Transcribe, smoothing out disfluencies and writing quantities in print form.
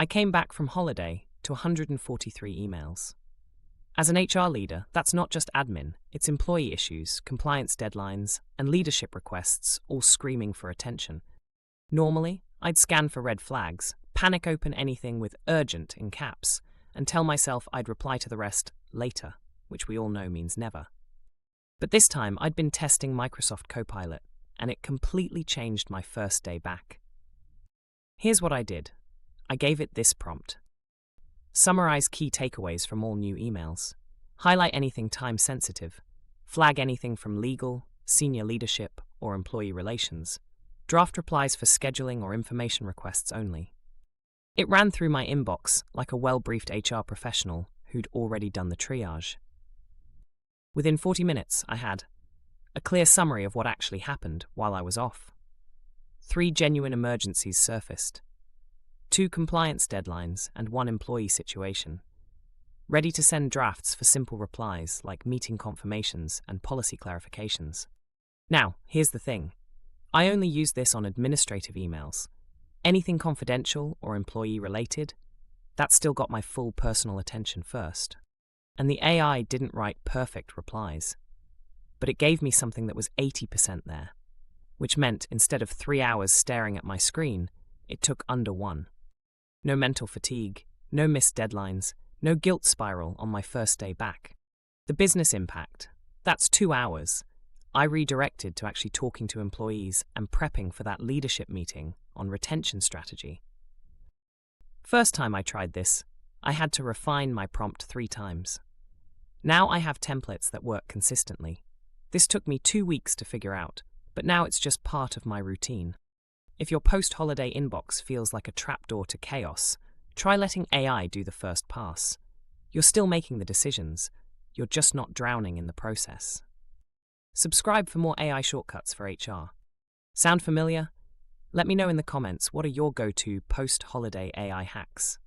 I came back from holiday to 143 emails. As an HR leader, that's not just admin, it's employee issues, compliance deadlines, and leadership requests all screaming for attention. Normally, I'd scan for red flags, panic open anything with urgent in caps, and tell myself I'd reply to the rest later, which we all know means never. But this time I'd been testing Microsoft Copilot, and it completely changed my first day back. Here's what I did. I gave it this prompt. Summarize key takeaways from all new emails. Highlight anything time-sensitive. Flag anything from legal, senior leadership, or employee relations. Draft replies for scheduling or information requests only. It ran through my inbox like a well-briefed HR professional who'd already done the triage. Within 40 minutes, I had a clear summary of what actually happened while I was off. 3 genuine emergencies surfaced. 2 compliance deadlines and 1 employee situation. Ready to send drafts for simple replies like meeting confirmations and policy clarifications. Now, here's the thing. I only use this on administrative emails. Anything confidential or employee-related, that still got my full personal attention first. And the AI didn't write perfect replies, but it gave me something that was 80% there, which meant instead of 3 hours staring at my screen, it took under 1. No mental fatigue, no missed deadlines, no guilt spiral on my first day back. The business impact, that's 2 hours. I redirected to actually talking to employees and prepping for that leadership meeting on retention strategy. First time I tried this, I had to refine my prompt 3 times. Now I have templates that work consistently. This took me 2 weeks to figure out, but now it's just part of my routine. If your post-holiday inbox feels like a trapdoor to chaos, try letting AI do the first pass. You're still making the decisions, you're just not drowning in the process. Subscribe for more AI shortcuts for HR. Sound familiar? Let me know in the comments what are your go-to post-holiday AI hacks.